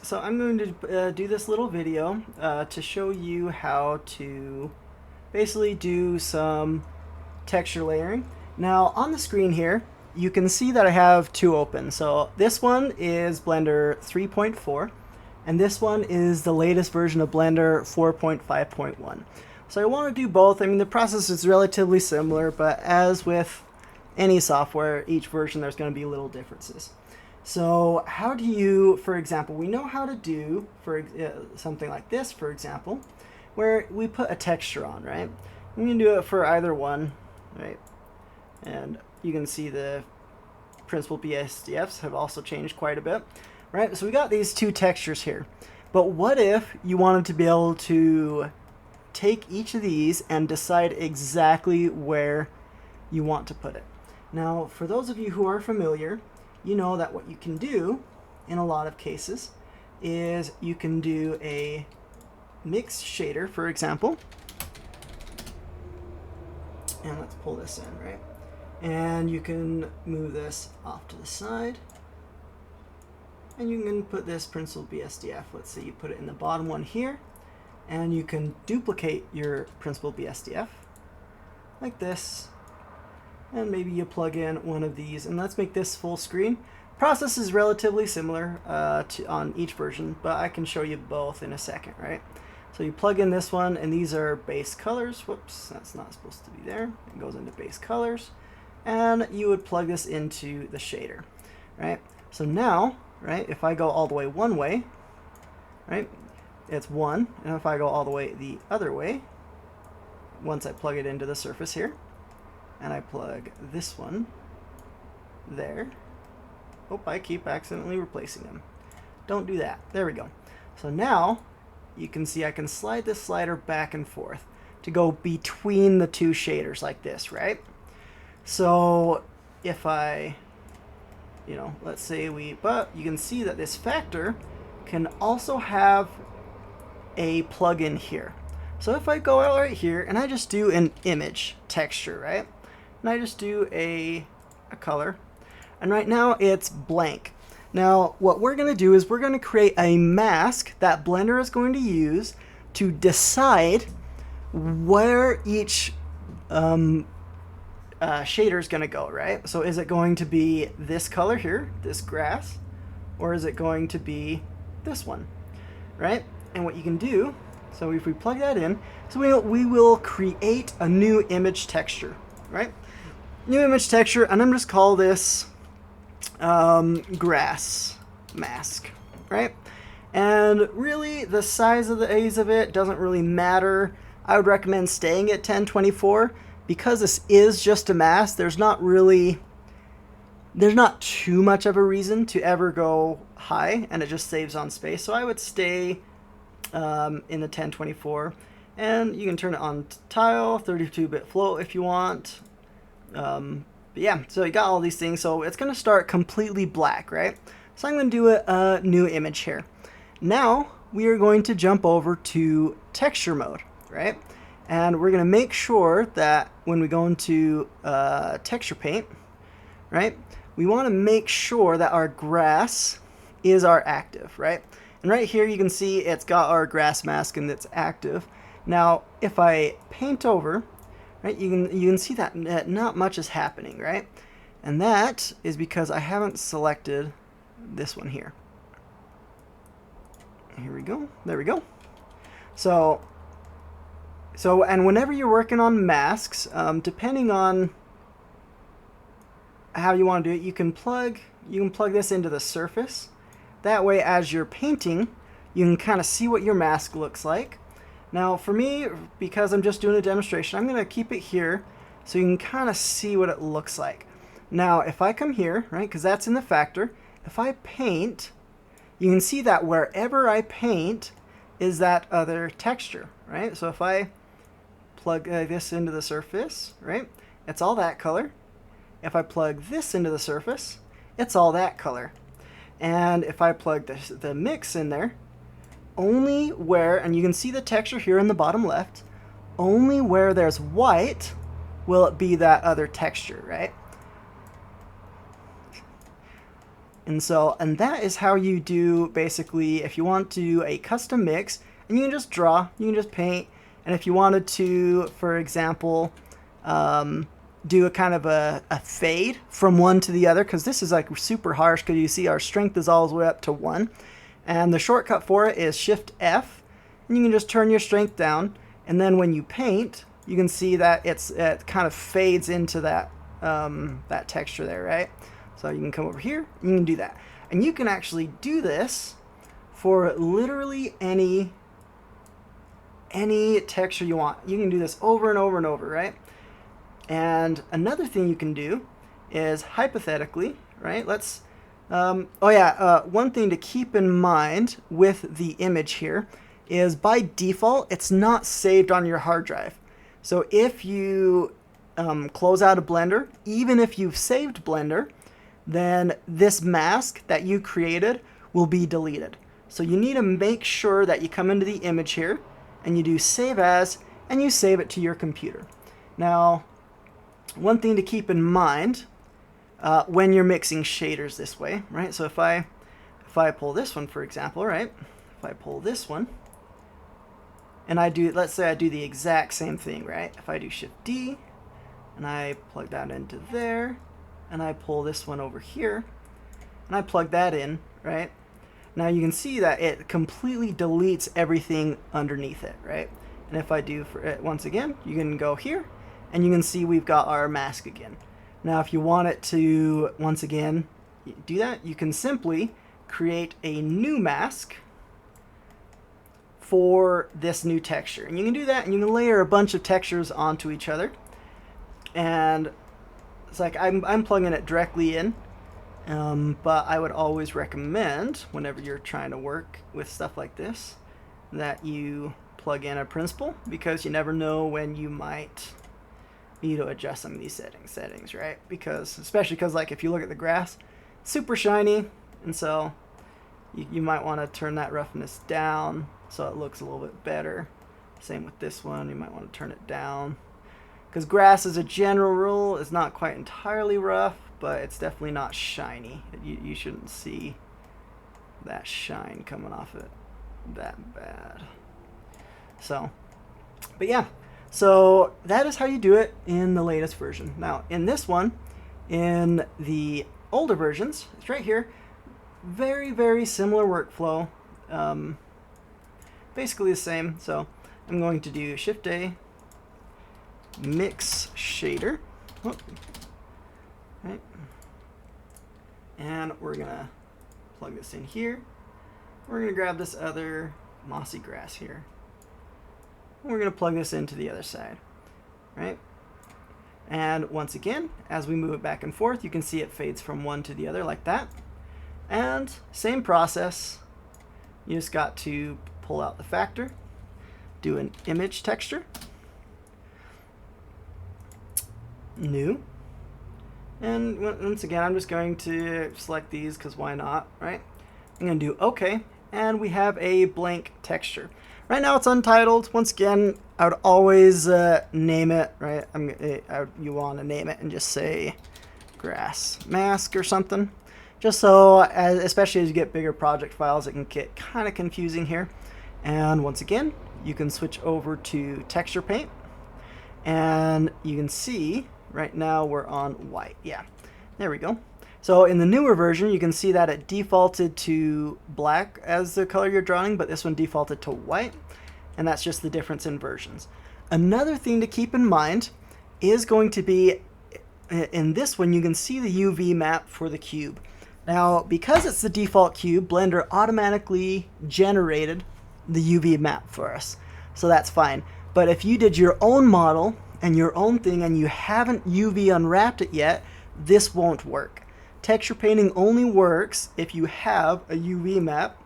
so I'm going to do this little video to show you how to basically do some texture layering. Now on the screen here, you can see that I have two open. So this one is Blender 3.4, and this one is the latest version of Blender 4.5.1. So I want to do both. I mean, the process is relatively similar, but as with any software, each version there's going to be little differences. So how do you, for example, we know how to do for something like this, for example, where we put a texture on, right? We can do it for either one, right? And you can see the Principled BSDFs have also changed quite a bit, right? So we got these two textures here. But what if you wanted to be able to take each of these and decide exactly where you want to put it? Now, for those of you who are familiar, you know that what you can do in a lot of cases is you can do a mix shader, for example. And let's pull this in, right? And you can move this off to the side. And you can put this Principled BSDF. Let's say you put it in the bottom one here. And you can duplicate your Principled BSDF like this. And maybe you plug in one of these, and let's make this full screen. Process is relatively similar on each version, but I can show you both in a second, right? So you plug in this one, and these are base colors. Whoops, that's not supposed to be there. It goes into base colors, and you would plug this into the shader, right? So now, right, if I go all the way one way, right, it's 1, and if I go all the way the other way, once I plug it into the surface here, and I plug this one there. Oh, I keep accidentally replacing them. Don't do that. There we go. So now you can see I can slide this slider back and forth to go between the two shaders like this, right? So if I, let's say but you can see that this factor can also have a plugin here. So if I go out right here and I just do an image texture, right? And I just do a color, and right now it's blank. Now what we're going to do is we're going to create a mask that Blender is going to use to decide where each shader is going to go, right? So is it going to be this color here, this grass, or is it going to be this one, right? And what you can do, so if we plug that in, so we will create a new image texture, right? New image texture, and I'm just call this grass mask, right? And really the size of the A's of it doesn't really matter. I would recommend staying at 1024 because this is just a mask. There's not too much of a reason to ever go high, and it just saves on space. So I would stay in the 1024, and you can turn it on tile, 32-bit float if you want. But yeah, so you got all these things. So it's going to start completely black, right? So I'm going to do a new image here. Now we are going to jump over to texture mode, right? And we're going to make sure that when we go into texture paint, right, we want to make sure that our grass is our active, right? And right here you can see it's got our grass mask and it's active. Now if I paint over, right, you can see that not much is happening, right? And that is because I haven't selected this one here. Here we go. There we go. So and whenever you're working on masks, depending on how you want to do it, you can plug this into the surface. That way, as you're painting, you can kind of see what your mask looks like. Now, for me, because I'm just doing a demonstration, I'm going to keep it here so you can kind of see what it looks like. Now, if I come here, right, because that's in the factor, if I paint, you can see that wherever I paint is that other texture, right? So if I plug this into the surface, right, it's all that color. If I plug this into the surface, it's all that color. And if I plug the mix in there, only where, and you can see the texture here in the bottom left, only where there's white will it be that other texture, right? And that is how you do, basically, if you want to do a custom mix, and you can just draw, you can just paint, and if you wanted to, for example, do a kind of a fade from one to the other, because this is like super harsh, because you see our strength is all the way up to 1, and the shortcut for it is Shift F, and you can just turn your strength down, and then when you paint, you can see that it kind of fades into that that texture there, right? So you can come over here, you can do that, and you can actually do this for literally any texture you want. You can do this over and over and over, right? And another thing you can do is, hypothetically, right? Let's one thing to keep in mind with the image here is, by default, it's not saved on your hard drive. So if you close out of Blender, even if you've saved Blender, then this mask that you created will be deleted. So you need to make sure that you come into the image here and you do Save As, and you save it to your computer. Now, one thing to keep in mind when you're mixing shaders this way, right? So if I pull this one, for example, right? If I pull this one, and I do, let's say I do the exact same thing, right? If I do Shift D, and I plug that into there, and I pull this one over here, and I plug that in, right? Now you can see that it completely deletes everything underneath it, right? And if I do for it once again, you can go here, and you can see we've got our mask again. Now if you want it to, once again, do that, you can simply create a new mask for this new texture. And you can do that, and you can layer a bunch of textures onto each other. And it's like I'm plugging it directly in, but I would always recommend, whenever you're trying to work with stuff like this, that you plug in a principal, because you never know when you might need to adjust some of these settings, right? Because, especially because, like, if you look at the grass, it's super shiny, and so you might want to turn that roughness down so it looks a little bit better. Same with this one, you might want to turn it down, because grass, as a general rule, is not quite entirely rough, but it's definitely not shiny. You shouldn't see that shine coming off it that bad. So, but yeah, so that is how you do it in the latest version. Now, in this one, in the older versions, it's right here, very, very similar workflow, basically the same. So I'm going to do Shift A, Mix Shader, right, and we're gonna plug this in here. We're gonna grab this other mossy grass here. We're going to plug this into the other side, right? And once again, as we move it back and forth, you can see it fades from one to the other like that. And same process, you just got to pull out the factor, do an image texture, new, and once again, I'm just going to select these because why not, right? I'm going to do OK, and we have a blank texture. Right now it's untitled. Once again, I would always name it, right? You want to name it and just say grass mask or something. Just so, especially as you get bigger project files, it can get kind of confusing here. And once again, you can switch over to texture paint. And you can see right now we're on white. Yeah, there we go. So in the newer version, you can see that it defaulted to black as the color you're drawing, but this one defaulted to white, and that's just the difference in versions. Another thing to keep in mind is going to be, in this one, you can see the UV map for the cube. Now, because it's the default cube, Blender automatically generated the UV map for us, so that's fine. But if you did your own model and your own thing and you haven't UV unwrapped it yet, this won't work. Texture painting only works if you have a UV map,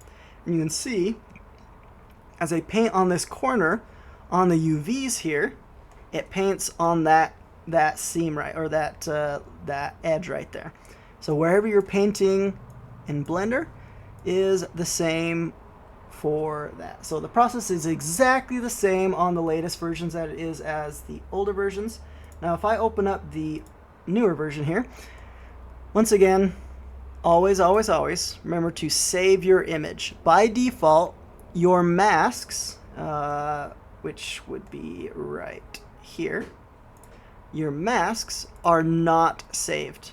and you can see as I paint on this corner on the UVs here, it paints on that seam right, or that edge right there. So wherever you're painting in Blender is the same for that. So the process is exactly the same on the latest versions that it is as the older versions. Now if I open up the newer version here, once again, always, always, always remember to save your image. By default, your masks, which would be right here, your masks are not saved.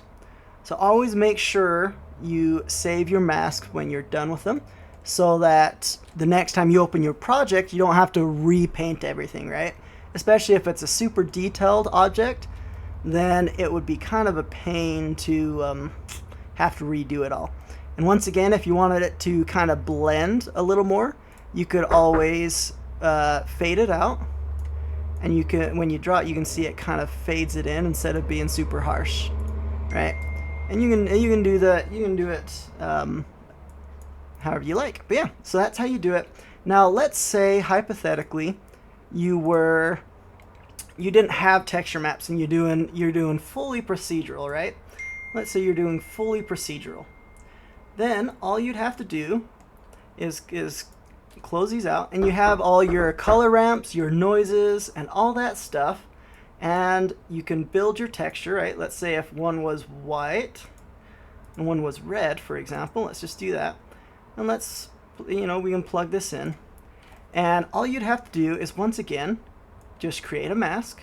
So always make sure you save your masks when you're done with them, so that the next time you open your project, you don't have to repaint everything, right? Especially if it's a super detailed object, then it would be kind of a pain to have to redo it all. And once again, if you wanted it to kind of blend a little more, you could always fade it out, and you can, when you draw it, you can see it kind of fades it in instead of being super harsh, right? And you can do that. You can do it however you like. But yeah, so that's how you do it. Now let's say hypothetically you didn't have texture maps and you're doing fully procedural, right? Let's say you're doing fully procedural. Then all you'd have to do is close these out, and you have all your color ramps, your noises, and all that stuff. And you can build your texture, right? Let's say if one was white and one was red, for example. Let's just do that. And let's, we can plug this in. And all you'd have to do is, once again, just create a mask.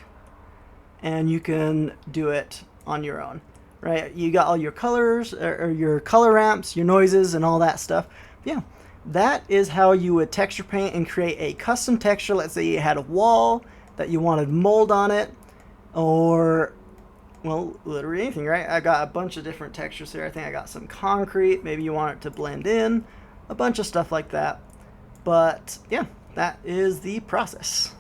And you can do it on your own, right? You got all your colors, or your color ramps, your noises, and all that stuff. Yeah, that is how you would texture paint and create a custom texture. Let's say you had a wall that you wanted mold on it, or, well, literally anything, right? I got a bunch of different textures here. I think I got some concrete. Maybe you want it to blend in, a bunch of stuff like that. But yeah, that is the process.